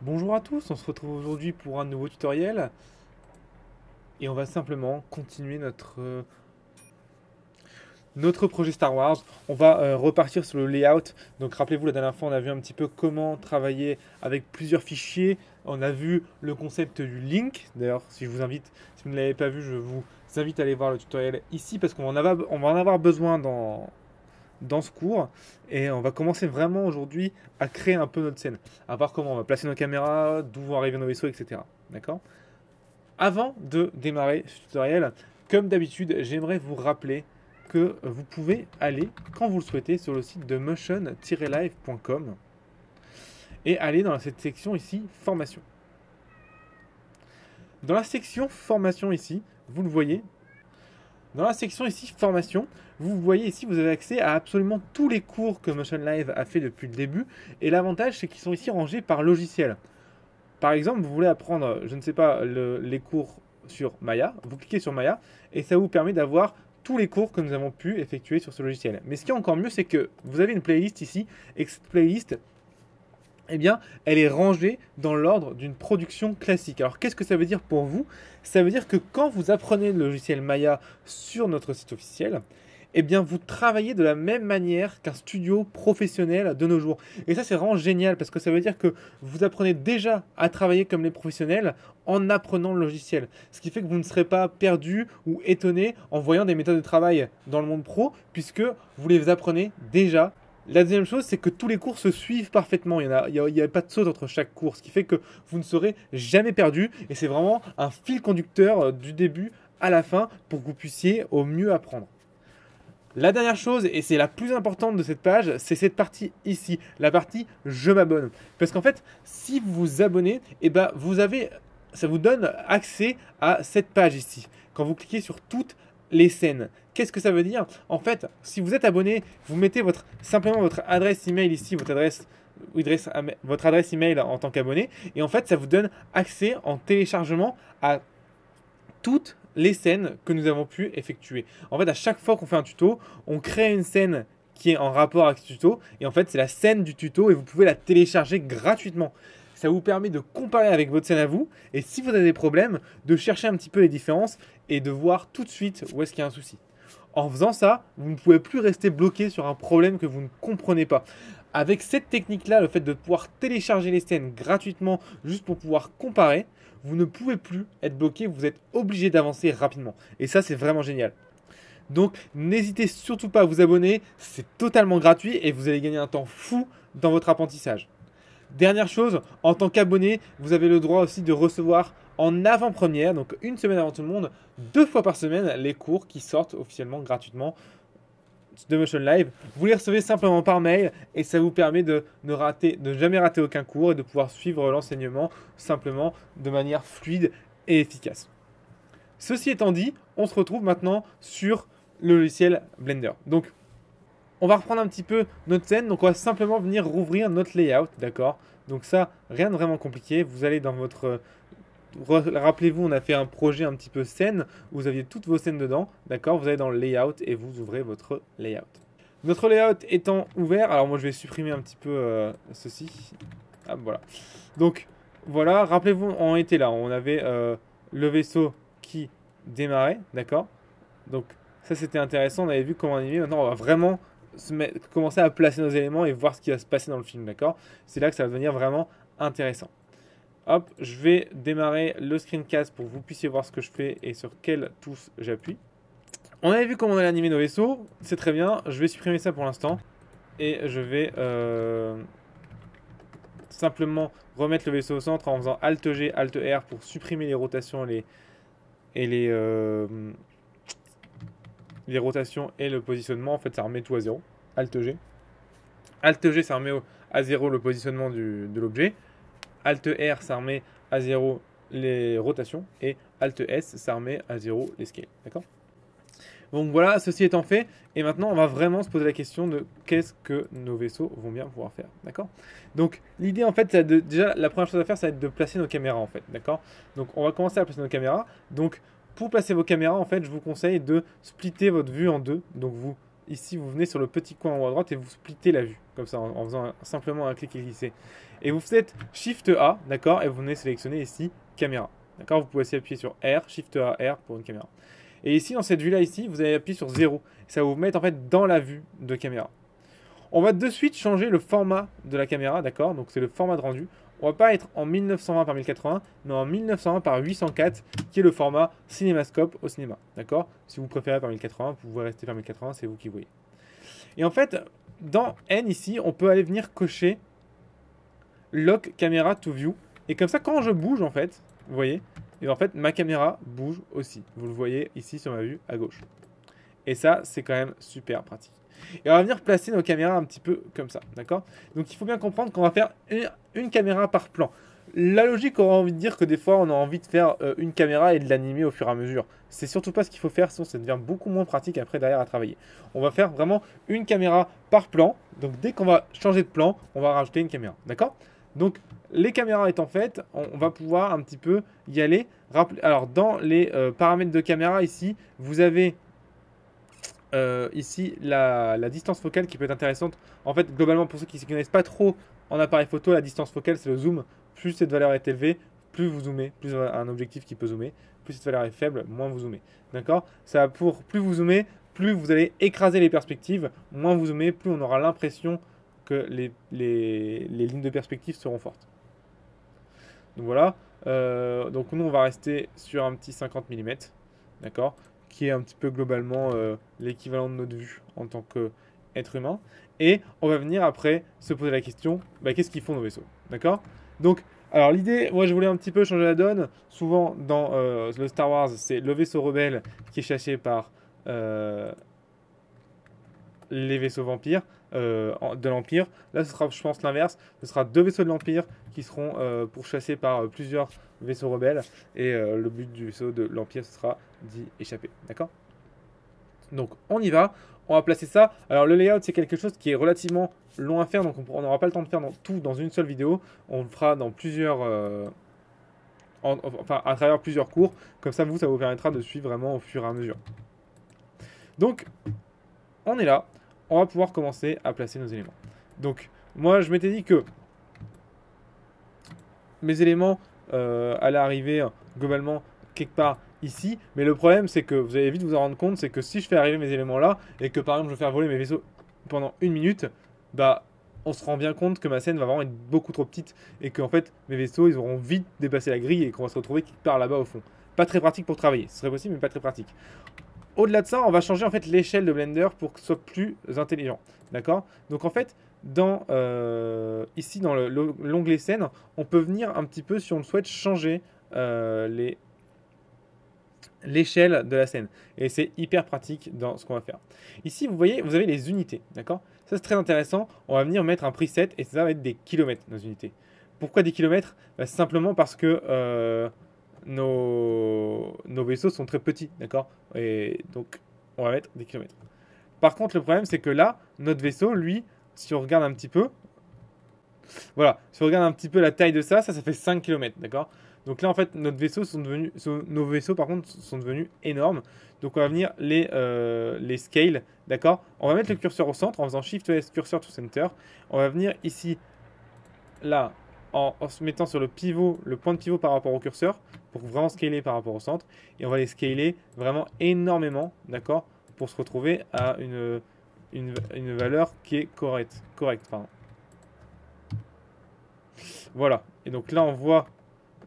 Bonjour à tous, on se retrouve aujourd'hui pour un nouveau tutoriel et on va simplement continuer notre projet Star Wars. On va repartir sur le layout. Donc rappelez-vous, la dernière fois on a vu un petit peu comment travailler avec plusieurs fichiers. On a vu le concept du link. D'ailleurs, si vous ne l'avez pas vu, je vous invite à aller voir le tutoriel ici parce on va en avoir besoin dans ce cours et on va commencer vraiment aujourd'hui à créer un peu notre scène, à voir comment on va placer nos caméras, d'où vont arriver nos vaisseaux, etc. D'accord? Avant de démarrer ce tutoriel, comme d'habitude, j'aimerais vous rappeler que vous pouvez aller, quand vous le souhaitez, sur le site de motion-live.com et aller dans cette section ici, formation. Dans la section formation ici, vous le voyez, dans la section ici, formation, vous voyez ici, vous avez accès à absolument tous les cours que Motion Live a fait depuis le début. Et l'avantage, c'est qu'ils sont ici rangés par logiciel. Par exemple, vous voulez apprendre, je ne sais pas, les cours sur Maya. Vous cliquez sur Maya et ça vous permet d'avoir tous les cours que nous avons pu effectuer sur ce logiciel. Mais ce qui est encore mieux, c'est que vous avez une playlist ici et que cette playlist, eh bien, elle est rangée dans l'ordre d'une production classique. Alors, qu'est-ce que ça veut dire pour vous? Ça veut dire que quand vous apprenez le logiciel Maya sur notre site officiel, eh bien, vous travaillez de la même manière qu'un studio professionnel de nos jours. Et ça, c'est vraiment génial parce que ça veut dire que vous apprenez déjà à travailler comme les professionnels en apprenant le logiciel. Ce qui fait que vous ne serez pas perdu ou étonné en voyant des méthodes de travail dans le monde pro puisque vous les apprenez déjà. La deuxième chose, c'est que tous les cours se suivent parfaitement. Il y a pas de saute entre chaque cours, ce qui fait que vous ne serez jamais perdu. Et c'est vraiment un fil conducteur du début à la fin pour que vous puissiez au mieux apprendre. La dernière chose, et c'est la plus importante de cette page, c'est cette partie ici, la partie je m'abonne. Parce qu'en fait, si vous vous abonnez, eh ben, ça vous donne accès à cette page ici. Quand vous cliquez sur toutes les scènes. Qu'est-ce que ça veut dire? En fait, si vous êtes abonné, vous mettez simplement votre adresse email ici, votre adresse email en tant qu'abonné, et en fait, ça vous donne accès en téléchargement à toutes les scènes que nous avons pu effectuer. En fait, à chaque fois qu'on fait un tuto, on crée une scène qui est en rapport avec ce tuto, et en fait, c'est la scène du tuto, et vous pouvez la télécharger gratuitement. Ça vous permet de comparer avec votre scène à vous, et si vous avez des problèmes, de chercher un petit peu les différences, et de voir tout de suite où est-ce qu'il y a un souci. En faisant ça, vous ne pouvez plus rester bloqué sur un problème que vous ne comprenez pas. Avec cette technique-là, le fait de pouvoir télécharger les scènes gratuitement juste pour pouvoir comparer, vous ne pouvez plus être bloqué, vous êtes obligé d'avancer rapidement. Et ça, c'est vraiment génial. Donc, n'hésitez surtout pas à vous abonner, c'est totalement gratuit et vous allez gagner un temps fou dans votre apprentissage. Dernière chose, en tant qu'abonné, vous avez le droit aussi de recevoir en avant-première, donc une semaine avant tout le monde, 2 fois par semaine, les cours qui sortent officiellement gratuitement de Motion Live. Vous les recevez simplement par mail et ça vous permet de jamais rater aucun cours et de pouvoir suivre l'enseignement simplement de manière fluide et efficace. Ceci étant dit, on se retrouve maintenant sur le logiciel Blender. Donc, on va reprendre un petit peu notre scène. Donc, on va simplement venir rouvrir notre layout, d'accord? Donc ça, rien de vraiment compliqué. Vous allez dans votre... Rappelez-vous, on a fait un projet un petit peu scène où vous aviez toutes vos scènes dedans, d'accord? Vous allez dans le layout et vous ouvrez votre layout. Notre layout étant ouvert, alors moi je vais supprimer un petit peu ceci. Ah, voilà. Donc voilà, rappelez-vous, on était là, on avait le vaisseau qui démarrait, d'accord? Donc ça c'était intéressant, on avait vu comment animer. Maintenant on va vraiment commencer à placer nos éléments et voir ce qui va se passer dans le film, d'accord? C'est là que ça va devenir vraiment intéressant. Hop, je vais démarrer le screencast pour que vous puissiez voir ce que je fais et sur quelle touche j'appuie. On avait vu comment on allait animer nos vaisseaux, c'est très bien. Je vais supprimer ça pour l'instant et je vais simplement remettre le vaisseau au centre en faisant Alt G, Alt R pour supprimer les rotations les rotations et le positionnement. En fait, ça remet tout à zéro. Alt G. Alt G, ça remet à zéro le positionnement de l'objet. Alt R, ça remet à zéro les rotations. Et Alt S, ça remet à zéro les scales. D'accord? Donc voilà, ceci étant fait, et maintenant on va vraiment se poser la question de qu'est-ce que nos vaisseaux vont bien pouvoir faire, d'accord? Donc l'idée en fait, déjà la première chose à faire, ça va être de placer nos caméras en fait, d'accord? Donc on va commencer à placer nos caméras. Donc pour placer vos caméras en fait, je vous conseille de splitter votre vue en deux. Donc vous ici, vous venez sur le petit coin en haut à droite et vous splittez la vue, comme ça, en faisant simplement un clic et glisser. Et vous faites Shift A, d'accord, et vous venez sélectionner ici caméra. D'accord, vous pouvez aussi appuyer sur R, Shift A, R pour une caméra. Et ici, dans cette vue-là, ici, vous allez appuyer sur 0. Ça va vous mettre en fait dans la vue de caméra. On va de suite changer le format de la caméra, d'accord? Donc c'est le format de rendu. On va pas être en 1920 par 1080, mais en 1920 par 804, qui est le format cinémascope au cinéma, d'accord? Si vous préférez par 1080, vous pouvez rester par 1080, c'est vous qui voyez. Et en fait, dans N ici, on peut aller venir cocher Lock Camera to View. Et comme ça, quand je bouge, en fait, vous voyez, et en fait, ma caméra bouge aussi. Vous le voyez ici sur ma vue à gauche. Et ça, c'est quand même super pratique. Et on va venir placer nos caméras un petit peu comme ça, d'accord? Donc il faut bien comprendre qu'on va faire une caméra par plan. La logique aura envie de dire que des fois, on a envie de faire une caméra et de l'animer au fur et à mesure. C'est surtout pas ce qu'il faut faire, sinon ça devient beaucoup moins pratique après derrière à travailler. On va faire vraiment une caméra par plan. Donc dès qu'on va changer de plan, on va rajouter une caméra, d'accord? Donc les caméras étant faites, on va pouvoir un petit peu y aller. Alors dans les paramètres de caméra ici, vous avez ici la distance focale qui peut être intéressante. En fait, globalement, pour ceux qui ne connaissent pas trop en appareil photo, la distance focale, c'est le zoom. Plus cette valeur est élevée, plus vous zoomez, plus un objectif qui peut zoomer. Plus cette valeur est faible, moins vous zoomez. D'accord? Ça pour plus vous zoomez, plus vous allez écraser les perspectives. Moins vous zoomez, plus on aura l'impression que les lignes de perspective seront fortes. Donc voilà. Donc nous, on va rester sur un petit 50 mm. D'accord? Qui est un petit peu globalement l'équivalent de notre vue en tant qu'être humain. Et on va venir après se poser la question, bah, qu'est-ce qu'ils font nos vaisseaux? D'accord? Donc, alors l'idée, moi je voulais un petit peu changer la donne. Souvent dans le Star Wars, c'est le vaisseau rebelle qui est chassé par les vaisseaux vampires de l'Empire. Là, ce sera, je pense, l'inverse. Ce sera deux vaisseaux de l'Empire qui seront pourchassés par plusieurs vaisseaux rebelles. Et le but du vaisseau de l'Empire, ce sera d'y échapper. D'accord? Donc, on y va. On va placer ça. Alors, le layout, c'est quelque chose qui est relativement long à faire. Donc, on n'aura pas le temps de faire tout dans une seule vidéo. On le fera dans plusieurs... enfin, à travers plusieurs cours. Comme ça, ça vous permettra de suivre vraiment au fur et à mesure. Donc, on est là. On va pouvoir commencer à placer nos éléments. Donc, moi, je m'étais dit que mes éléments allaient arriver globalement quelque part ici. Mais le problème, c'est que vous allez vite vous en rendre compte, c'est que si je fais arriver mes éléments là, et que par exemple, je vais faire voler mes vaisseaux pendant 1 minute, bah, on se rend bien compte que ma scène va vraiment être beaucoup trop petite, et qu'en fait, mes vaisseaux, ils auront vite dépassé la grille, et qu'on va se retrouver quelque part là-bas au fond. Pas très pratique pour travailler. Ce serait possible, mais pas très pratique. Au-delà de ça, on va changer en fait l'échelle de Blender pour que ce soit plus intelligent. D'accord? Donc en fait, ici dans l'onglet scène, on peut venir un petit peu, si on le souhaite, changer l'échelle de la scène. Et c'est hyper pratique dans ce qu'on va faire. Ici, vous voyez, vous avez les unités. D'accord? Ça, c'est très intéressant. On va venir mettre un preset et ça va être des kilomètres, nos unités. Pourquoi des kilomètres? Bah, simplement parce que nos vaisseaux sont très petits, d'accord? Et donc, on va mettre des kilomètres. Par contre, le problème, c'est que là, notre vaisseau, lui, si on regarde un petit peu, voilà, si on regarde un petit peu la taille de ça fait 5 km, d'accord? Donc là, en fait, nos vaisseaux, par contre, sont devenus énormes. Donc, on va venir les scale, d'accord? On va mettre le curseur au centre en faisant Shift S, curseur to center. On va venir ici, là, en se mettant sur le point de pivot par rapport au curseur pour vraiment scaler par rapport au centre. Et on va les scaler vraiment énormément, d'accord, pour se retrouver à une valeur qui est correcte. Pardon. Voilà. Et donc là, on voit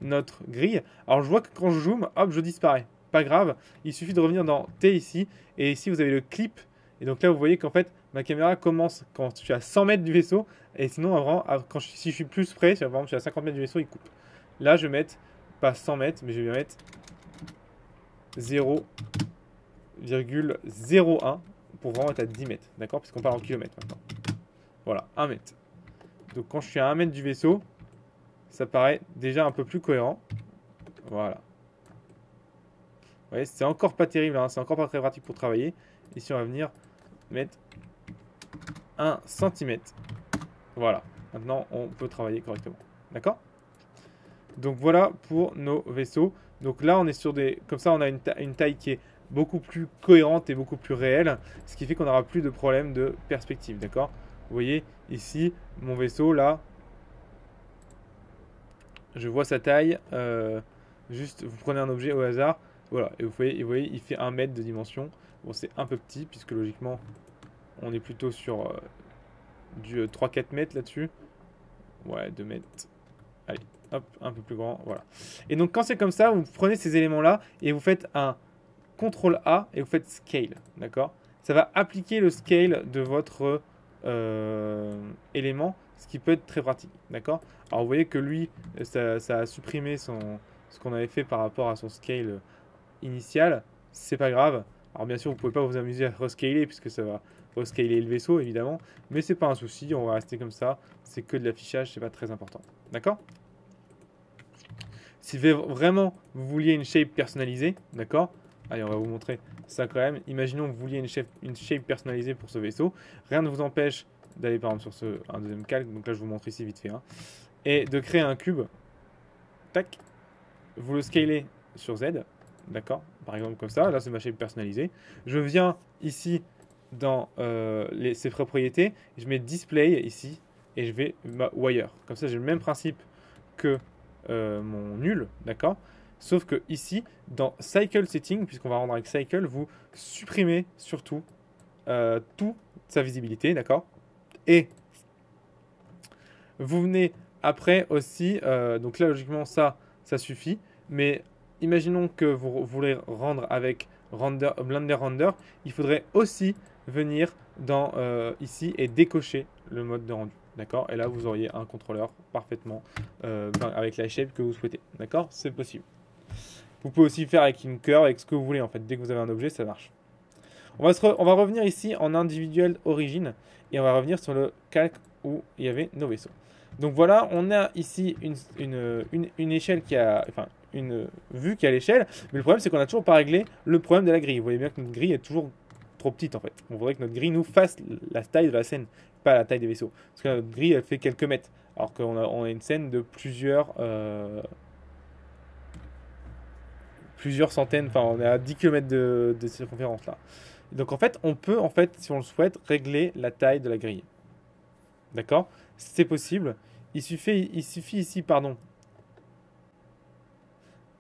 notre grille. Alors, je vois que quand je zoome, hop, je disparais. Pas grave. Il suffit de revenir dans T ici. Et ici, vous avez le clip. Et donc là, vous voyez qu'en fait, ma caméra commence quand je suis à 100 mètres du vaisseau. Et sinon, vraiment, si je suis plus près, par exemple, je suis à 50 mètres du vaisseau, il coupe. Là, je vais mettre, pas 100 mètres, mais je vais mettre 0,01 pour vraiment être à 10 mètres. D'accord? Puisqu'on parle en kilomètres maintenant. Voilà, 1 mètre. Donc, quand je suis à 1 mètre du vaisseau, ça paraît déjà un peu plus cohérent. Voilà. Vous voyez, c'est encore pas terrible, hein, c'est encore pas très pratique pour travailler. Ici, on va venir mettre 1 cm. Voilà. Maintenant, on peut travailler correctement. D'accord? Donc, voilà pour nos vaisseaux. Donc là, on est sur des... Comme ça, on a une taille qui est beaucoup plus cohérente et beaucoup plus réelle, ce qui fait qu'on n'aura plus de problème de perspective, d'accord? Vous voyez, ici, mon vaisseau, là, je vois sa taille, juste, vous prenez un objet au hasard, voilà, et vous voyez, il fait 1 mètre de dimension. Bon, c'est un peu petit, puisque logiquement, on est plutôt sur du 3-4 mètres là-dessus. Ouais, 2 mètres. Allez, hop, un peu plus grand, voilà. Et donc, quand c'est comme ça, vous prenez ces éléments-là, et vous faites un CTRL A, et vous faites Scale, d'accord? Ça va appliquer le scale de votre élément, ce qui peut être très pratique, d'accord? Alors vous voyez que lui, ça a supprimé ce qu'on avait fait par rapport à son scale initial, c'est pas grave. Alors bien sûr, vous pouvez pas vous amuser à rescaler puisque ça va rescaler le vaisseau évidemment, mais c'est pas un souci, on va rester comme ça, c'est que de l'affichage, c'est pas très important, d'accord? Si vraiment vous vouliez une shape personnalisée, d'accord? Allez, on va vous montrer ça quand même. Imaginons que vous vouliez une shape personnalisée pour ce vaisseau. Rien ne vous empêche d'aller par exemple sur un deuxième calque. Donc là, je vous montre ici vite fait. Hein, et de créer un cube. Tac. Vous le scalez sur Z. D'accord? Par exemple comme ça. Là, c'est ma shape personnalisée. Je viens ici dans ses propriétés. Je mets Display ici. Et je vais Wire. Comme ça, j'ai le même principe que mon nul. D'accord? Sauf que ici, dans Cycle Setting, puisqu'on va rendre avec Cycle, vous supprimez surtout toute sa visibilité, d'accord? Et vous venez après aussi, donc là logiquement ça suffit, mais imaginons que vous voulez rendre avec Blender Render, il faudrait aussi venir dans ici et décocher le mode de rendu. D'accord? Et là, vous auriez un contrôleur parfaitement avec la shape que vous souhaitez. D'accord? C'est possible. Vous pouvez aussi faire avec une curve, avec ce que vous voulez en fait. Dès que vous avez un objet, ça marche. On va revenir ici en individuel origine et on va revenir sur le calque où il y avait nos vaisseaux. Donc voilà, on a ici une échelle qui a, enfin une vue qui a l'échelle, mais le problème c'est qu'on n'a toujours pas réglé le problème de la grille. Vous voyez bien que notre grille est toujours trop petite en fait. On voudrait que notre grille nous fasse la taille de la scène, pas la taille des vaisseaux. Parce que notre grille elle fait quelques mètres, alors qu'on a une scène de plusieurs centaines, enfin on est à 10 km de circonférence là. Donc en fait, on peut, si on le souhaite, régler la taille de la grille. D'accord? C'est possible. Il suffit ici, pardon.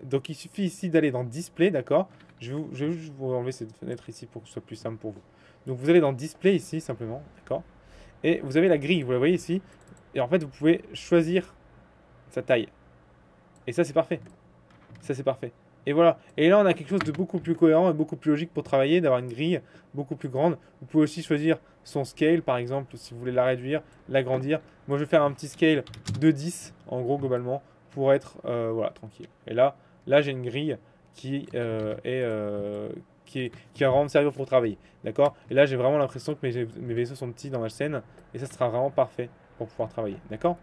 Donc il suffit ici d'aller dans Display, d'accord? Je vais juste vous enlever cette fenêtre ici pour que ce soit plus simple pour vous. Donc vous allez dans Display ici, simplement, d'accord? Et vous avez la grille, vous la voyez ici. Et en fait, vous pouvez choisir sa taille. Et ça, c'est parfait. Ça, c'est parfait. Et voilà. Et là, on a quelque chose de beaucoup plus cohérent et beaucoup plus logique pour travailler, d'avoir une grille beaucoup plus grande. Vous pouvez aussi choisir son scale, par exemple, si vous voulez la réduire, l'agrandir. Moi, je vais faire un petit scale de 10, en gros, globalement, pour être voilà, tranquille. Et là j'ai une grille qui va vraiment me servir pour travailler. D'accord? Et là, j'ai vraiment l'impression que mes vaisseaux sont petits dans ma scène. Et ça sera vraiment parfait pour pouvoir travailler. D'accord?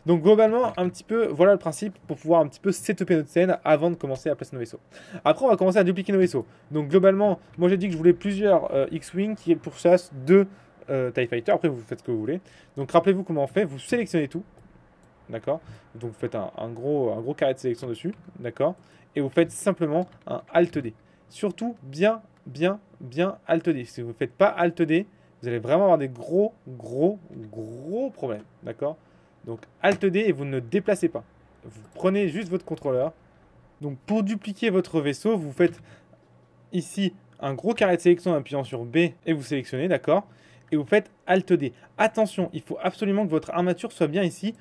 Donc globalement, un petit peu, voilà le principe pour pouvoir un petit peu setuper notre scène avant de commencer à placer nos vaisseaux. Après, on va commencer à dupliquer nos vaisseaux. Donc globalement, moi j'ai dit que je voulais plusieurs X-Wing qui pourchassent 2 TIE Fighter. Après, vous faites ce que vous voulez. Donc rappelez-vous comment on fait. Vous sélectionnez tout. D'accord? Donc vous faites un gros carré de sélection dessus. D'accord? Et vous faites simplement un Alt D. Surtout, bien Alt D. Si vous ne faites pas Alt D, vous allez vraiment avoir des gros problèmes. D'accord? Donc Alt D et vous ne déplacez pas. Vous prenez juste votre contrôleur. Donc pour dupliquer votre vaisseau, vous faites ici un gros carré de sélection en appuyant sur B et vous sélectionnez, d'accord? Et vous faites Alt D. Attention, il faut absolument que votre armature soit bien ici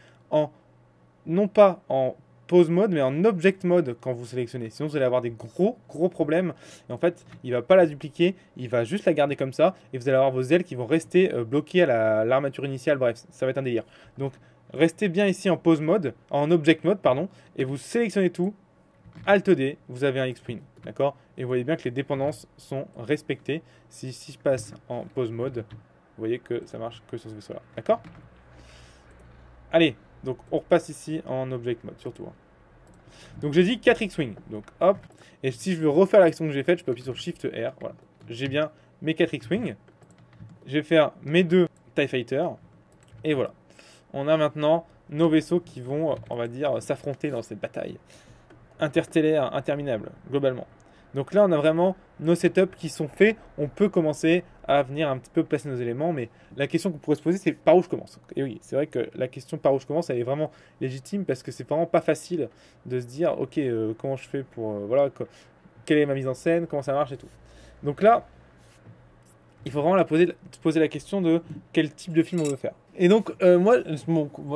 non pas en pose mode, mais en object mode quand vous sélectionnez. Sinon, vous allez avoir des gros problèmes. Et en fait, il ne va pas la dupliquer, il va juste la garder comme ça. Et vous allez avoir vos ailes qui vont rester bloquées à l'armature initiale. Bref, ça va être un délire. Donc, restez bien ici en pose mode, en object mode, pardon. Et vous sélectionnez tout. Alt D, vous avez un X-Wing. D'accord? Et vous voyez bien que les dépendances sont respectées. Si je passe en pose mode, vous voyez que ça marche que sur ce vaisseau-là. D'accord? Allez, donc on repasse ici en object mode, surtout. Hein. Donc j'ai dit 4 X-Wing. Donc hop. Et si je veux refaire l'action que j'ai faite, je peux appuyer sur Shift R. Voilà. J'ai bien mes 4 X-Wing. Je vais faire mes 2 TIE Fighter. Et voilà. On a maintenant nos vaisseaux qui vont, on va dire, s'affronter dans cette bataille. interstellaire, interminable, globalement. Donc là, on a vraiment nos setups qui sont faits. On peut commencer à venir un petit peu placer nos éléments, mais la question qu'on pourrait se poser, c'est par où je commence. Et oui, c'est vrai que la question par où je commence, elle est vraiment légitime parce que c'est vraiment pas facile de se dire, ok, comment je fais pour, voilà, quelle est ma mise en scène, comment ça marche et tout. Donc là, il faut vraiment se poser la question de quel type de film on veut faire. Et donc, moi,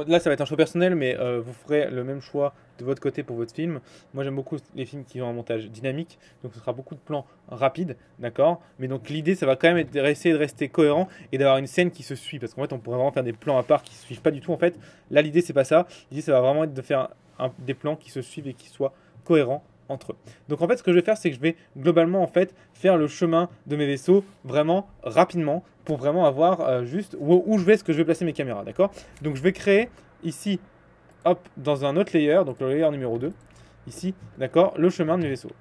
là, ça va être un choix personnel, mais vous ferez le même choix de votre côté pour votre film. Moi, j'aime beaucoup les films qui ont un montage dynamique, donc ce sera beaucoup de plans rapides, d'accord. Mais donc, l'idée, ça va quand même être d'essayer de rester cohérent et d'avoir une scène qui se suit, parce qu'en fait, on pourrait vraiment faire des plans à part qui se suivent pas du tout. En fait, là, l'idée, c'est pas ça. L'idée, ça va vraiment être de faire des plans qui se suivent et qui soient cohérents entre eux. Donc en fait, ce que je vais faire, c'est que je vais globalement en fait faire le chemin de mes vaisseaux vraiment rapidement pour vraiment avoir juste où je vais, ce que je vais placer mes caméras, d'accord. Donc je vais créer ici, hop, dans un autre layer, donc le layer numéro 2, ici, d'accord, le chemin de mes vaisseaux.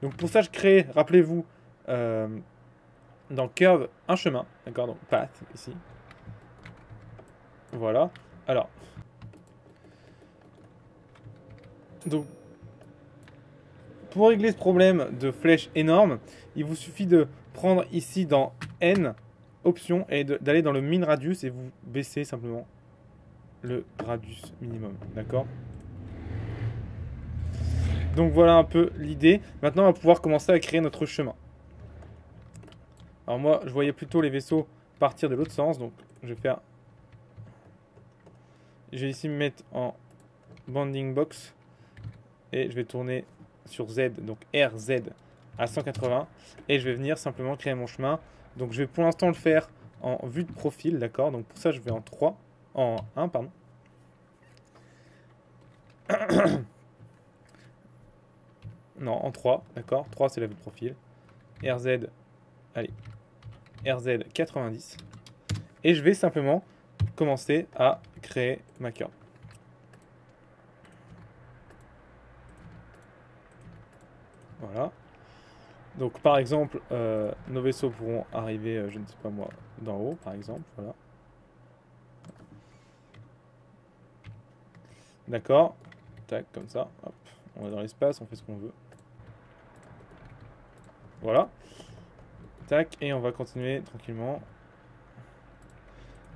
Donc pour ça, je crée, rappelez-vous, dans Curve, un chemin, d'accord, donc Path, ici. Voilà. Alors, donc pour régler ce problème de flèche énorme, il vous suffit de prendre ici dans N, option, et d'aller dans le min radius et vous baissez simplement le radius minimum. D'accord? Donc voilà un peu l'idée. Maintenant, on va pouvoir commencer à créer notre chemin. Alors moi, je voyais plutôt les vaisseaux partir de l'autre sens, donc je vais faire... Je vais ici me mettre en bounding box et je vais tourner sur Z, donc RZ à 180, et je vais venir simplement créer mon chemin. Donc je vais pour l'instant le faire en vue de profil, d'accord. Donc pour ça je vais en 3, en 1 pardon. Non, en 3, d'accord. 3 c'est la vue de profil. RZ, allez, RZ 90. Et je vais simplement commencer à créer ma curve. Voilà. Donc par exemple, nos vaisseaux pourront arriver, je ne sais pas moi, d'en haut par exemple, voilà. D'accord, tac, comme ça, hop, on va dans l'espace, on fait ce qu'on veut. Voilà. Tac, et on va continuer tranquillement.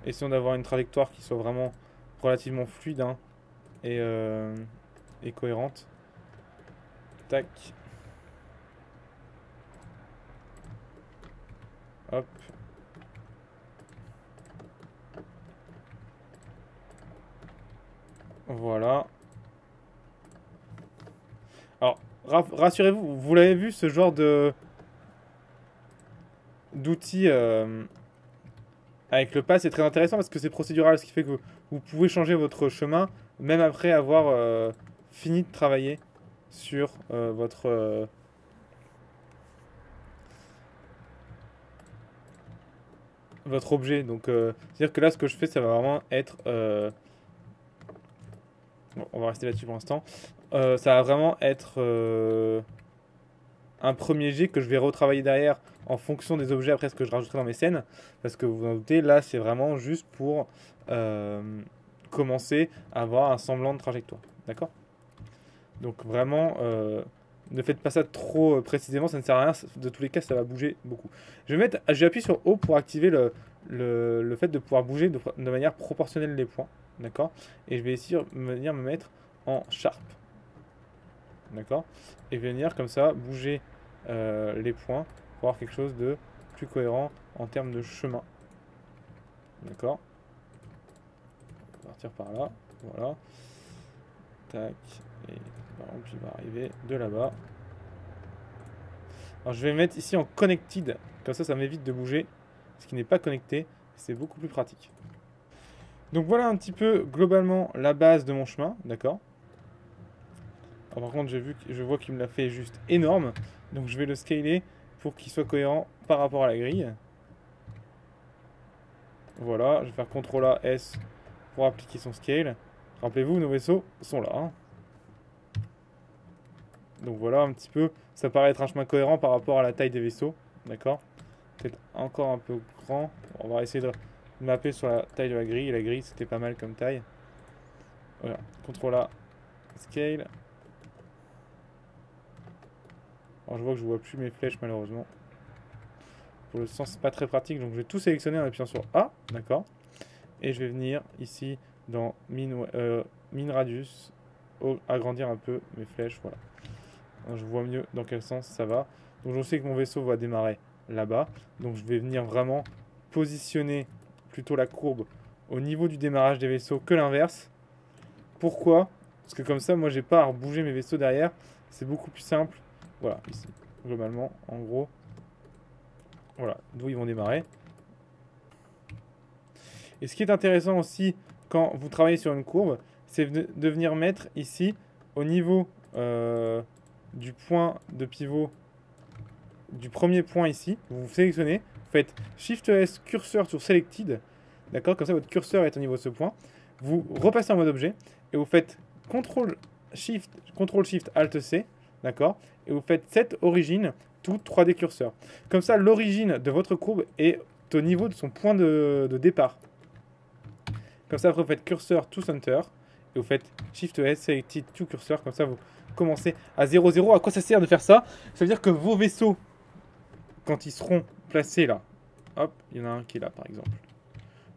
Essayons d'avoir une trajectoire qui soit vraiment relativement fluide hein, et cohérente. Tac. Hop. Voilà. Alors, rassurez-vous, vous l'avez vu, ce genre d'outils avec le pass est très intéressant parce que c'est procédural, ce qui fait que vous pouvez changer votre chemin même après avoir fini de travailler sur votre objet. Donc, c'est-à-dire que là, ce que je fais, ça va vraiment être... bon, on va rester là-dessus pour l'instant. Ça va vraiment être un premier jet que je vais retravailler derrière en fonction des objets après ce que je rajouterai dans mes scènes. Parce que vous vous en doutez, là, c'est vraiment juste pour commencer à avoir un semblant de trajectoire. D'accord? Donc, vraiment... ne faites pas ça trop précisément, ça ne sert à rien. De tous les cas, ça va bouger beaucoup. J'appuie sur O pour activer le fait de pouvoir bouger de manière proportionnelle les points. D'accord. Et je vais ici venir me mettre en Sharp. D'accord. Et venir comme ça bouger les points pour avoir quelque chose de plus cohérent en termes de chemin. D'accord. On va partir par là. Voilà. Tac. Et par exemple, il va arriver de là-bas. Alors je vais mettre ici en connected, comme ça m'évite de bouger ce qui n'est pas connecté, c'est beaucoup plus pratique. Donc voilà un petit peu globalement la base de mon chemin, d'accord. Par contre je vois qu'il me l'a fait juste énorme, donc je vais le scaler pour qu'il soit cohérent par rapport à la grille. Voilà, je vais faire CTRL A, S pour appliquer son scale. Rappelez-vous, nos vaisseaux sont là. Hein. Donc voilà un petit peu, ça paraît être un chemin cohérent par rapport à la taille des vaisseaux, d'accord. Peut-être encore un peu grand. On va essayer de mapper sur la taille de la grille. La grille c'était pas mal comme taille. Voilà, CTRL A, scale. Alors je vois que je vois plus mes flèches malheureusement. Pour le sens, c'est pas très pratique, donc je vais tout sélectionner en appuyant sur A, d'accord. Et je vais venir ici dans Mine Radius, agrandir un peu mes flèches, voilà. Alors, je vois mieux dans quel sens ça va. Donc je sais que mon vaisseau va démarrer là-bas. Donc je vais venir vraiment positionner plutôt la courbe au niveau du démarrage des vaisseaux que l'inverse. Pourquoi? Parce que comme ça, moi, j'ai pas à bouger mes vaisseaux derrière. C'est beaucoup plus simple. Voilà, ici, globalement, en gros. Voilà, d'où ils vont démarrer. Et ce qui est intéressant aussi, quand vous travaillez sur une courbe, c'est de venir mettre ici, au niveau du point de pivot, du premier point ici, vous sélectionnez, vous faites Shift S curseur sur Selected, d'accord? Comme ça, votre curseur est au niveau de ce point. Vous repassez en mode objet et vous faites CTRL Shift Alt C, d'accord? Et vous faites Set Origin to 3D curseur. Comme ça, l'origine de votre courbe est au niveau de son point de départ. Comme ça, après, vous faites Cursor to Center et vous faites Shift S Selected to Cursor. Comme ça, vous commencez à 0, 0. À quoi ça sert de faire ça? Ça veut dire que vos vaisseaux, quand ils seront placés là, hop, il y en a un qui est là par exemple.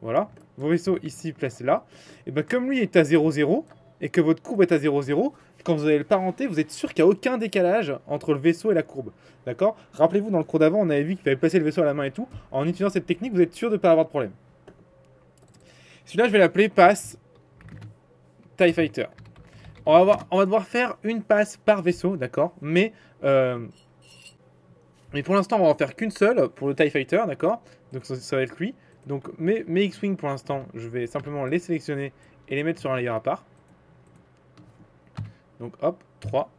Voilà, vos vaisseaux ici placés là, et bien comme lui est à 0, 0 et que votre courbe est à 0, 0, quand vous allez le parenter, vous êtes sûr qu'il n'y a aucun décalage entre le vaisseau et la courbe. D'accord? Rappelez-vous, dans le cours d'avant, on avait vu qu'il fallait placer le vaisseau à la main et tout. En utilisant cette technique, vous êtes sûr de ne pas avoir de problème. Celui-là, je vais l'appeler passe TIE Fighter. On va devoir faire une passe par vaisseau, d'accord? Mais pour l'instant, on va en faire qu'une seule pour le TIE Fighter, d'accord? Donc ça va être lui. Donc mes X-Wing, pour l'instant, je vais simplement les sélectionner et les mettre sur un layer à part. Donc hop, 3.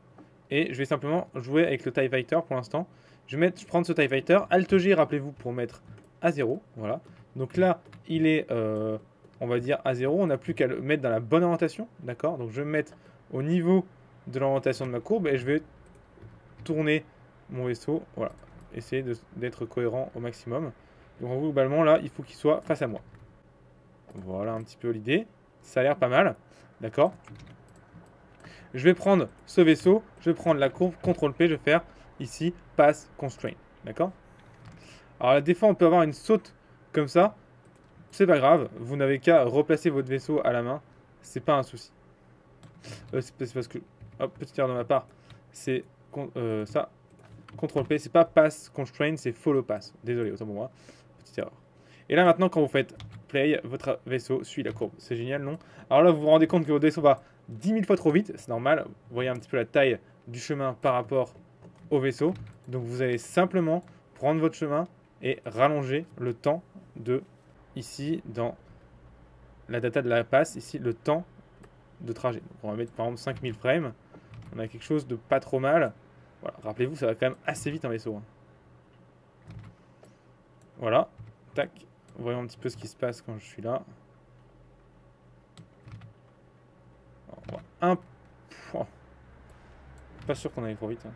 Et je vais simplement jouer avec le TIE Fighter pour l'instant. Je vais prendre ce TIE Fighter, Alt G, rappelez-vous, pour mettre à 0. Voilà. Donc là, il est, on va dire, à 0. On n'a plus qu'à le mettre dans la bonne orientation, d'accord? Donc je vais me mettre au niveau de l'orientation de ma courbe et je vais tourner mon vaisseau, voilà, essayer d'être cohérent au maximum. Donc globalement là, il faut qu'il soit face à moi. Voilà un petit peu l'idée. Ça a l'air pas mal, d'accord. Je vais prendre ce vaisseau, je vais prendre la courbe, CTRL P, je vais faire ici Pass Constraint, d'accord. Alors des fois on peut avoir une saute comme ça, c'est pas grave, vous n'avez qu'à replacer votre vaisseau à la main, c'est pas un souci. C'est parce que, hop, petite erreur de ma part, c'est ça. CTRL P, c'est pas Pass Constraint, c'est Follow Pass. Désolé, autant pour moi. Petite erreur. Et là maintenant, quand vous faites Play, votre vaisseau suit la courbe. C'est génial, non? Alors là, vous vous rendez compte que votre vaisseau va 10 000 fois trop vite. C'est normal. Vous voyez un petit peu la taille du chemin par rapport au vaisseau. Donc vous allez simplement prendre votre chemin et rallonger le temps de, ici, dans la data de la passe, ici, le temps de trajet. Donc on va mettre par exemple 5000 frames. On a quelque chose de pas trop mal. Voilà, rappelez-vous, ça va quand même assez vite un vaisseau. Hein. Voilà, tac. Voyons un petit peu ce qui se passe quand je suis là. Alors, pas sûr qu'on aille trop vite. Hein.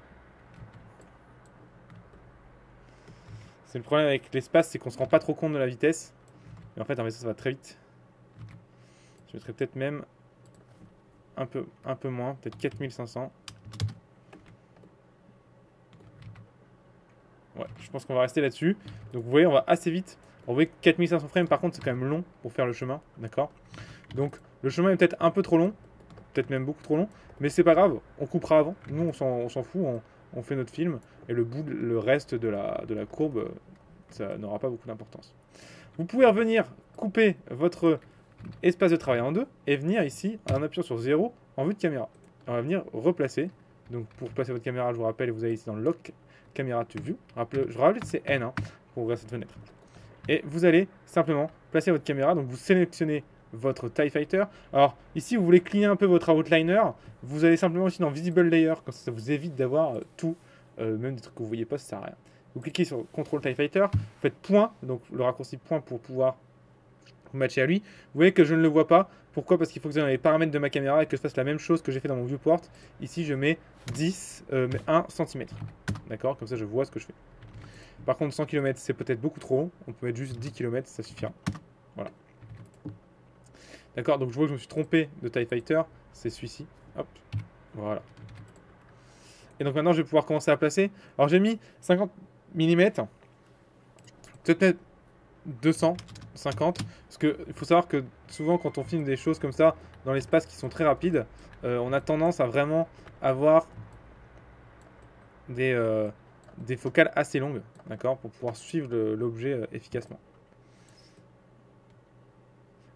C'est le problème avec l'espace, c'est qu'on se rend pas trop compte de la vitesse. Et en fait, un vaisseau, ça va très vite. Je mettrais peut-être même un peu moins, peut-être 4500. Ouais, je pense qu'on va rester là-dessus. Donc vous voyez, on va assez vite. Vous voyez que 4500 frames, par contre, c'est quand même long pour faire le chemin. D'accord? Donc le chemin est peut-être un peu trop long. Peut-être même beaucoup trop long. Mais c'est pas grave, on coupera avant. Nous, on s'en fout, on fait notre film. Et le reste de la courbe, ça n'aura pas beaucoup d'importance. Vous pouvez revenir couper votre espace de travail en deux et venir ici en appuyant sur 0 en vue de caméra. On va venir replacer. Donc pour placer votre caméra, je vous rappelle, vous allez ici dans le Lock Camera to View. Je rappelle que c'est N hein, pour ouvrir cette fenêtre. Et vous allez simplement placer votre caméra. Donc vous sélectionnez votre TIE Fighter. Alors ici, vous voulez cligner un peu votre outliner. Vous allez simplement aussi dans Visible Layer. Comme ça vous évite d'avoir tout, même des trucs que vous ne voyez pas, ça sert à rien. Vous cliquez sur Control TIE Fighter. Vous faites point, donc le raccourci point pour pouvoir vous matcher à lui. Vous voyez que je ne le vois pas. Pourquoi? Parce qu'il faut que je dans les paramètres de ma caméra et que je fasse la même chose que j'ai fait dans mon viewport. Ici, je mets 1 cm. D'accord? Comme ça, je vois ce que je fais. Par contre, 100 km, c'est peut-être beaucoup trop long. On peut mettre juste 10 km, ça suffira. Voilà. D'accord? Donc, je vois que je me suis trompé de TIE Fighter. C'est celui-ci. Hop. Voilà. Et donc maintenant, je vais pouvoir commencer à placer. Alors j'ai mis 50 mm, peut-être 250. Parce qu'il faut savoir que souvent, quand on filme des choses comme ça dans l'espace qui sont très rapides, on a tendance à vraiment avoir des focales assez longues, d'accord, pour pouvoir suivre l'objet efficacement.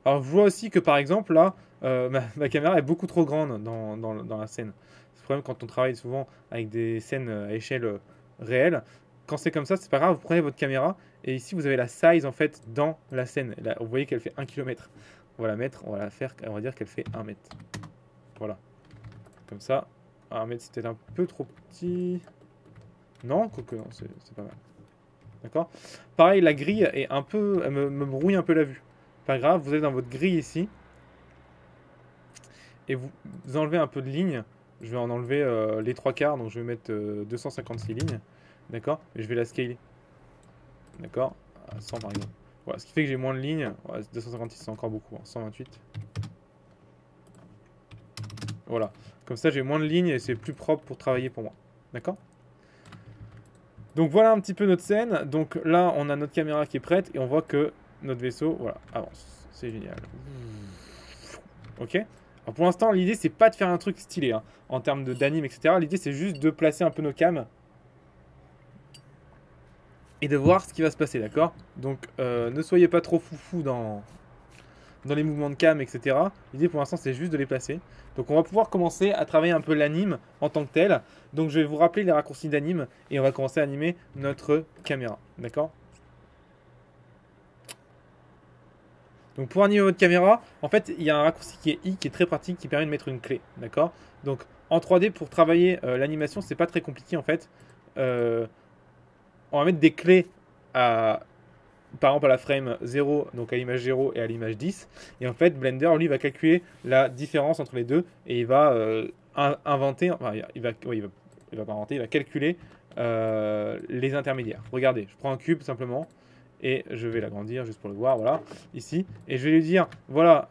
Alors je vois aussi que par exemple là, ma caméra est beaucoup trop grande dans la scène. C'est le problème quand on travaille souvent avec des scènes à échelle réelle. Quand c'est comme ça, c'est pas grave, vous prenez votre caméra et ici vous avez la size en fait dans la scène. Là, vous voyez qu'elle fait 1 km. On va la mettre, on va la faire, on va dire qu'elle fait 1 mètre. Voilà. Comme ça. 1 mètre c'est peut-être un peu trop petit. Non, quoique non, c'est pas mal. D'accord. Pareil, la grille est un peu, elle me brouille un peu la vue. Pas grave, vous êtes dans votre grille ici. Et vous enlevez un peu de lignes. Je vais en enlever les 3/4, donc je vais mettre 256 lignes. D'accord. Et je vais la scaler. D'accord. À 100 par exemple. Voilà, ce qui fait que j'ai moins de lignes. Ouais, 256 c'est encore beaucoup. Hein. 128. Voilà. Comme ça j'ai moins de lignes et c'est plus propre pour travailler pour moi. D'accord. Donc voilà un petit peu notre scène. Donc là on a notre caméra qui est prête et on voit que notre vaisseau, voilà, avance. C'est génial. Ok. Alors pour l'instant l'idée c'est pas de faire un truc stylé hein, en termes d'anime etc. L'idée c'est juste de placer un peu nos cams et de voir ce qui va se passer, d'accord. Donc ne soyez pas trop foufou dans les mouvements de cam etc. L'idée pour l'instant c'est juste de les placer. Donc on va pouvoir commencer à travailler un peu l'anime en tant que tel. Donc je vais vous rappeler les raccourcis d'anime et on va commencer à animer notre caméra, d'accord. Donc pour animer votre caméra, en fait il y a un raccourci qui est I qui est très pratique qui permet de mettre une clé, d'accord. Donc en 3D pour travailler l'animation c'est pas très compliqué en fait. On va mettre des clés à, par exemple à la frame 0, donc à l'image 0 et à l'image 10. Et en fait, Blender, lui, va calculer la différence entre les deux et il va inventer, enfin, il va pas inventer, il va calculer les intermédiaires. Regardez, je prends un cube simplement et je vais l'agrandir juste pour le voir, voilà, ici. Et je vais lui dire, voilà,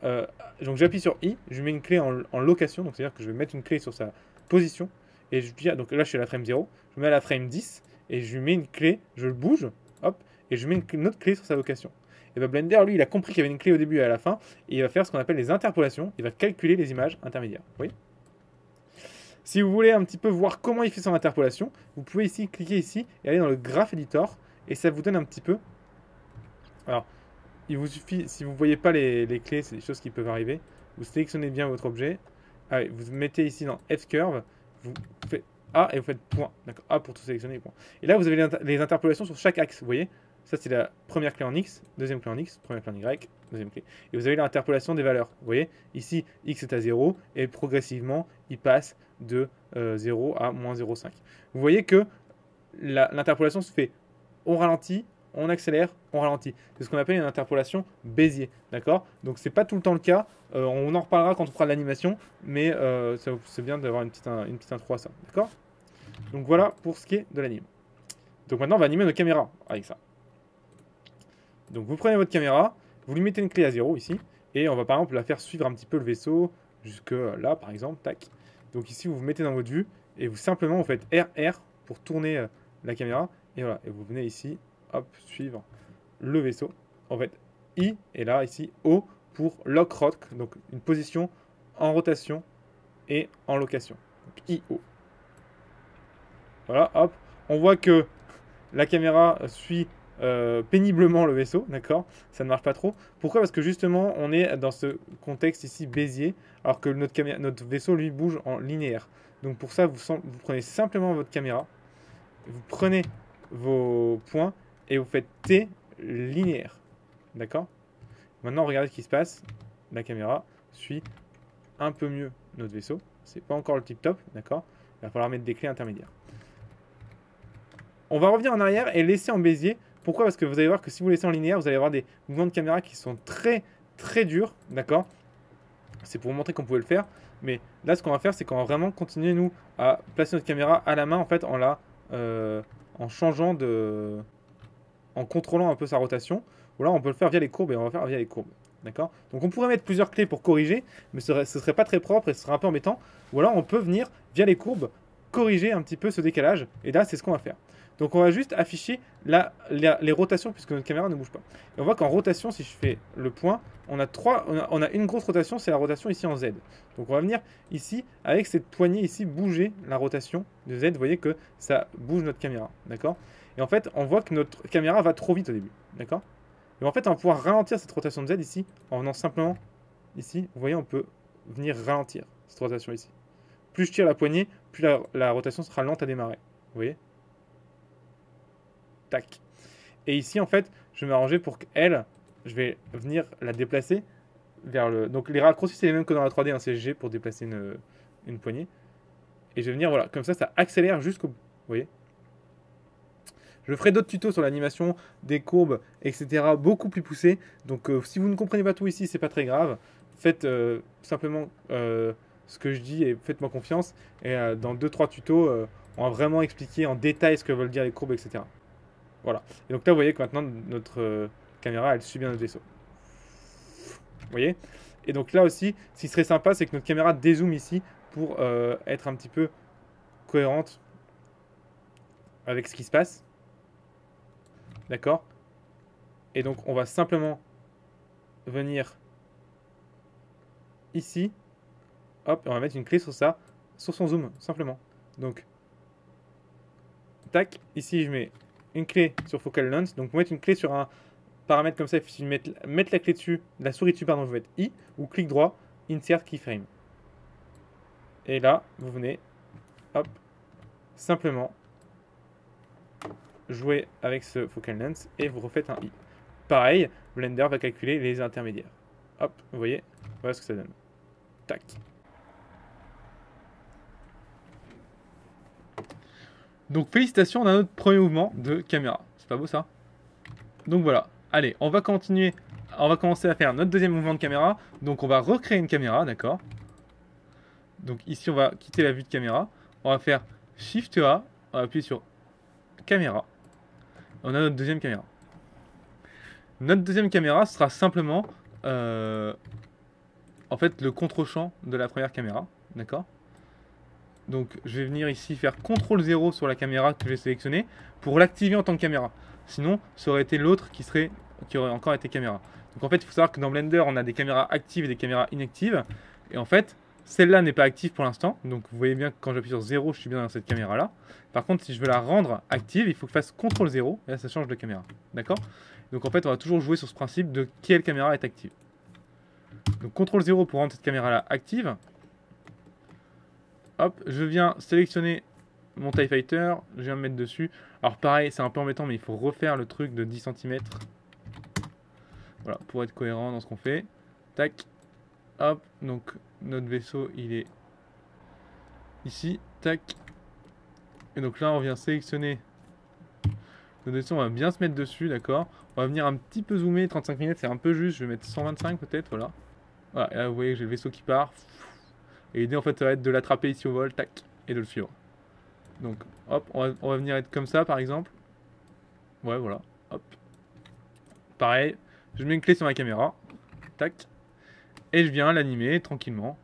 donc j'appuie sur I, je mets une clé en location, donc c'est-à-dire que je vais mettre une clé sur sa position. Et je dis, donc là, je suis à la frame 0, je mets à la frame 10 et je lui mets une clé, je le bouge, hop, et je mets une autre clé sur sa location. Et bien Blender, lui, il a compris qu'il y avait une clé au début et à la fin, et il va faire ce qu'on appelle les interpolations, il va calculer les images intermédiaires. Vous voyez ? Si vous voulez un petit peu voir comment il fait son interpolation, vous pouvez ici cliquer ici et aller dans le Graph Editor, et ça vous donne un petit peu. Alors, il vous suffit, si vous ne voyez pas les clés, c'est des choses qui peuvent arriver, vous sélectionnez bien votre objet, allez, vous mettez ici dans F-Curve, vous faites A et vous faites point. D'accord, A pour tout sélectionner, point. Et là, vous avez les interpolations sur chaque axe, vous voyez. Ça, c'est la première clé en X, deuxième clé en X, première clé en Y, deuxième clé. Et vous avez l'interpolation des valeurs. Vous voyez, ici, X est à 0, et progressivement, il passe de 0 à moins 0,5. Vous voyez que l'interpolation se fait au ralenti, on accélère, on ralentit. C'est ce qu'on appelle une interpolation Bézier, d'accord. Donc c'est pas tout le temps le cas, on en reparlera quand on fera de l'animation, mais c'est bien d'avoir une petite intro à ça, d'accord. Donc voilà pour ce qui est de l'anime. Donc maintenant on va animer nos caméras avec ça. Donc vous prenez votre caméra, vous lui mettez une clé à 0 ici, et on va par exemple la faire suivre un petit peu le vaisseau, jusque là par exemple, tac. Donc ici vous vous mettez dans votre vue, et vous simplement vous faites RR pour tourner la caméra, et voilà, et vous venez ici, hop, suivre le vaisseau. En fait, I, et là, ici, O pour lock rock, donc une position en rotation et en location. Donc I-O. Voilà, hop. On voit que la caméra suit péniblement le vaisseau, d'accord. Ça ne marche pas trop. Pourquoi? Parce que justement, on est dans ce contexte ici Bézier, alors que notre vaisseau, lui, bouge en linéaire. Donc pour ça, vous prenez simplement votre caméra, vous prenez vos points, et vous faites T linéaire. D'accord. Maintenant, regardez ce qui se passe. La caméra suit un peu mieux notre vaisseau. C'est pas encore le tip top, d'accord. Il va falloir mettre des clés intermédiaires. On va revenir en arrière et laisser en Bézier. Pourquoi? Parce que vous allez voir que si vous laissez en linéaire, vous allez avoir des mouvements de caméra qui sont très très durs, d'accord. C'est pour vous montrer qu'on pouvait le faire. Mais là, ce qu'on va faire, c'est qu'on va vraiment continuer, nous, à placer notre caméra à la main, en fait, en changeant de... en contrôlant un peu sa rotation. Ou là, on peut le faire via les courbes et on va faire via les courbes. D'accord. Donc on pourrait mettre plusieurs clés pour corriger, mais ce serait pas très propre et ce serait un peu embêtant. Ou alors on peut venir via les courbes corriger un petit peu ce décalage. Et là, c'est ce qu'on va faire. Donc on va juste afficher les rotations puisque notre caméra ne bouge pas. Et on voit qu'en rotation, si je fais le point, on a une grosse rotation, c'est la rotation ici en Z. Donc on va venir ici, avec cette poignée ici, bouger la rotation de Z. Vous voyez que ça bouge notre caméra, d'accord? Et en fait, on voit que notre caméra va trop vite au début, d'accord? Et en fait, on va pouvoir ralentir cette rotation de Z ici, en venant simplement ici. Vous voyez, on peut venir ralentir cette rotation ici. Plus je tire la poignée, plus la rotation sera lente à démarrer. Vous voyez? Tac. Et ici, en fait, je vais m'arranger pour qu'elle, je vais venir la déplacer vers le... Donc les raccourcis, c'est les mêmes que dans la 3D, hein, c'est G pour déplacer une poignée. Et je vais venir, voilà, comme ça accélère jusqu'au bout. Vous voyez? Je ferai d'autres tutos sur l'animation, des courbes, etc. beaucoup plus poussés. Donc si vous ne comprenez pas tout ici, c'est pas très grave. Faites simplement ce que je dis et faites-moi confiance. Et dans 2-3 tutos, on va vraiment expliquer en détail ce que veulent dire les courbes, etc. Voilà. Et donc là, vous voyez que maintenant, notre caméra, elle suit bien notre vaisseau. Vous voyez? Et donc là aussi, ce qui serait sympa, c'est que notre caméra dézoome ici pour être un petit peu cohérente avec ce qui se passe. D'accord? Et donc, on va simplement venir ici. Hop, on va mettre une clé sur ça, sur son zoom, simplement. Donc, tac, ici, je mets une clé sur Focal Length. Donc, pour mettre une clé sur un paramètre comme ça, il suffit de mettre la clé dessus, la souris dessus, pardon, je vais mettre I, ou clic droit, Insert Keyframe. Et là, vous venez, hop, simplement jouer avec ce Focal Length et vous refaites un I. Pareil, Blender va calculer les intermédiaires. Hop, vous voyez, voilà ce que ça donne. Tac. Donc félicitations, on a notre premier mouvement de caméra. C'est pas beau ça? Donc voilà, allez, on va continuer. On va commencer à faire notre deuxième mouvement de caméra. Donc on va recréer une caméra, d'accord? Donc ici on va quitter la vue de caméra. On va faire Shift A, on va appuyer sur caméra. On a notre deuxième caméra. Notre deuxième caméra sera simplement en fait le contre-champ de la première caméra, d'accord? Donc je vais venir ici faire CTRL 0 sur la caméra que j'ai sélectionnée pour l'activer en tant que caméra. Sinon, ça aurait été l'autre qui aurait encore été caméra. Donc en fait, il faut savoir que dans Blender, on a des caméras actives et des caméras inactives. Et en fait, celle-là n'est pas active pour l'instant. Donc vous voyez bien que quand j'appuie sur 0, je suis bien dans cette caméra-là. Par contre, si je veux la rendre active, il faut que je fasse CTRL 0. Et là, ça change de caméra. D'accord? Donc en fait, on va toujours jouer sur ce principe de quelle caméra est active. Donc CTRL 0 pour rendre cette caméra-là active. Hop, je viens sélectionner mon TIE Fighter, je viens me mettre dessus. Alors pareil, c'est un peu embêtant, mais il faut refaire le truc de 10 cm. Voilà, pour être cohérent dans ce qu'on fait. Tac. Hop, donc notre vaisseau, il est ici. Tac. Et donc là, on vient sélectionner notre vaisseau, on va bien se mettre dessus, d'accord. On va venir un petit peu zoomer, 35 mm, c'est un peu juste. Je vais mettre 125 peut-être, voilà. Voilà, et là, vous voyez que j'ai le vaisseau qui part. Et l'idée, en fait, ça va être de l'attraper ici au vol, tac, et de le suivre. Donc, hop, on va venir être comme ça, par exemple. Ouais, voilà, hop. Pareil, je mets une clé sur ma caméra, tac. Et je viens l'animer tranquillement.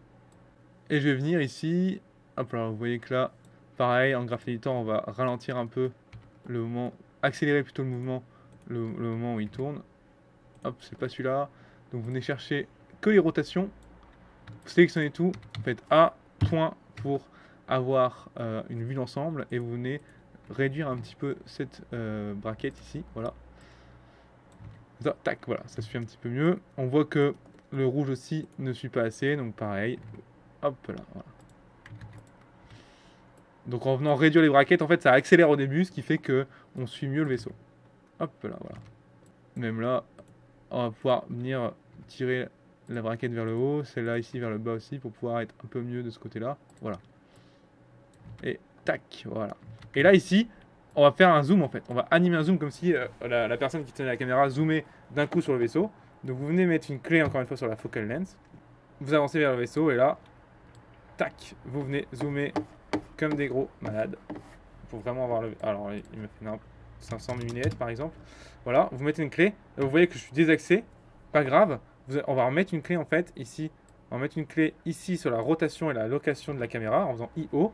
Et je vais venir ici, hop là, vous voyez que là, pareil, en Graph Editor, on va ralentir un peu le moment, accélérer plutôt le mouvement, le moment où il tourne. Hop, c'est pas celui-là. Donc, vous venez chercher que les rotations. Vous sélectionnez tout, vous faites A, point pour avoir une vue d'ensemble et vous venez réduire un petit peu cette braquette ici, voilà. Ça, tac, voilà, ça suit un petit peu mieux. On voit que le rouge aussi ne suit pas assez, donc pareil, hop là, voilà. Donc en venant réduire les braquettes, en fait, ça accélère au début, ce qui fait que on suit mieux le vaisseau. Hop là, voilà. Même là, on va pouvoir venir tirer la braquette vers le haut, celle-là ici vers le bas aussi, pour pouvoir être un peu mieux de ce côté-là. Voilà. Et tac, voilà. Et là ici, on va faire un zoom en fait. On va animer un zoom comme si la personne qui tenait la caméra zoomait d'un coup sur le vaisseau. Donc vous venez mettre une clé encore une fois sur la focal length. Vous avancez vers le vaisseau et là, tac, vous venez zoomer comme des gros malades. Pour vraiment avoir le... Alors il me fait 500 mm par exemple. Voilà, vous mettez une clé. Vous voyez que je suis désaxé. Pas grave. On va remettre une clé en fait ici. On va mettre une clé ici sur la rotation et la location de la caméra en faisant IO.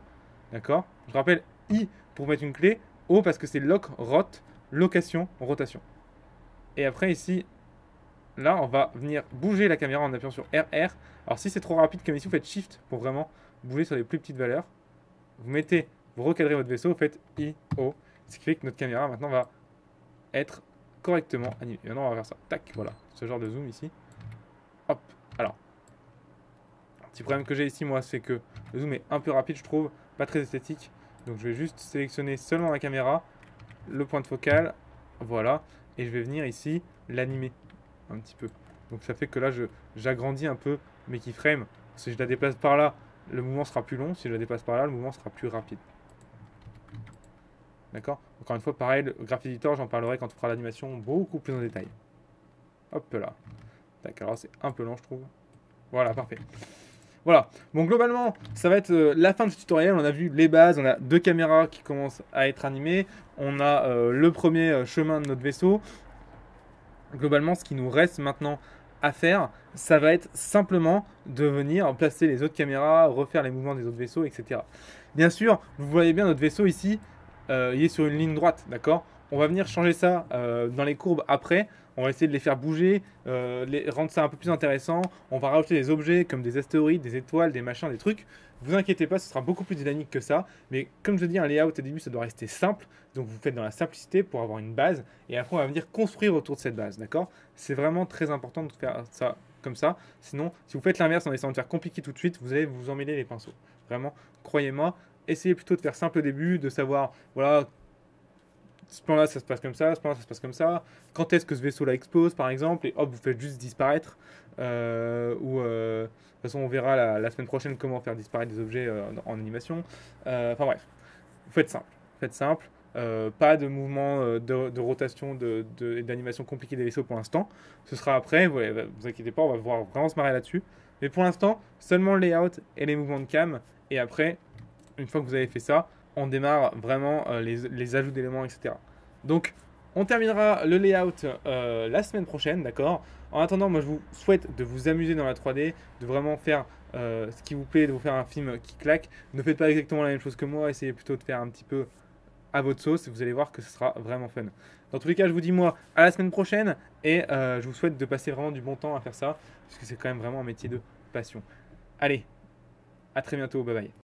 D'accord? Je rappelle I pour mettre une clé, O parce que c'est lock, rot, location, rotation. Et après ici, là, on va venir bouger la caméra en appuyant sur RR. Alors si c'est trop rapide comme ici, vous faites Shift pour vraiment bouger sur les plus petites valeurs. Vous recadrez votre vaisseau, vous faites I, O. Ce qui fait que notre caméra maintenant va être correctement animée. Et maintenant, on va faire ça. Tac, voilà. Ce genre de zoom ici. Hop. Alors, un petit problème que j'ai ici, moi, c'est que le zoom est un peu rapide, je trouve. Pas très esthétique. Donc je vais juste sélectionner seulement la caméra, le point de focale. Voilà. Et je vais venir ici l'animer un petit peu. Donc ça fait que là, j'agrandis un peu mes keyframes. Si je la déplace par là, le mouvement sera plus long. Si je la déplace par là, le mouvement sera plus rapide. D'accord? Encore une fois, pareil, le Graph Editor, j'en parlerai quand on fera l'animation beaucoup plus en détail. Hop là. Tac, alors c'est un peu lent, je trouve. Voilà, parfait. Voilà. Bon, globalement, ça va être la fin de ce tutoriel. On a vu les bases, on a 2 caméras qui commencent à être animées. On a le premier chemin de notre vaisseau. Globalement, ce qui nous reste maintenant à faire, ça va être simplement de venir placer les autres caméras, refaire les mouvements des autres vaisseaux, etc. Bien sûr, vous voyez bien notre vaisseau ici, il est sur une ligne droite, d'accord? On va venir changer ça dans les courbes après. On va essayer de les faire bouger, rendre ça un peu plus intéressant. On va rajouter des objets comme des astéroïdes, des étoiles, des machins, des trucs. Vous inquiétez pas, ce sera beaucoup plus dynamique que ça. Mais comme je dis, un layout au début, ça doit rester simple. Donc vous faites dans la simplicité pour avoir une base. Et après, on va venir construire autour de cette base, d'accord? C'est vraiment très important de faire ça comme ça. Sinon, si vous faites l'inverse en essayant de faire compliqué tout de suite, vous allez vous emmêler les pinceaux. Vraiment, croyez-moi. Essayez plutôt de faire simple au début, de savoir, voilà, ce plan-là, ça se passe comme ça, ce plan-là, ça se passe comme ça. Quand est-ce que ce vaisseau-là explose, par exemple, et hop, vous faites juste disparaître. De toute façon, on verra la semaine prochaine comment faire disparaître des objets en animation. Enfin bref, vous faites simple. Faites simple. Pas de mouvement de rotation et d'animation compliquée des vaisseaux pour l'instant. Ce sera après, vous inquiétez pas, on va voir vraiment se marrer là-dessus. Mais pour l'instant, seulement le layout et les mouvements de cam. Et après, une fois que vous avez fait ça, on démarre vraiment les ajouts d'éléments, etc. Donc, on terminera le layout la semaine prochaine, d'accord? En attendant, moi je vous souhaite de vous amuser dans la 3D, de vraiment faire ce qui vous plaît, de vous faire un film qui claque. Ne faites pas exactement la même chose que moi, essayez plutôt de faire un petit peu à votre sauce et vous allez voir que ce sera vraiment fun. Dans tous les cas, je vous dis moi à la semaine prochaine et je vous souhaite de passer vraiment du bon temps à faire ça, parce que c'est quand même vraiment un métier de passion. Allez, à très bientôt, bye bye.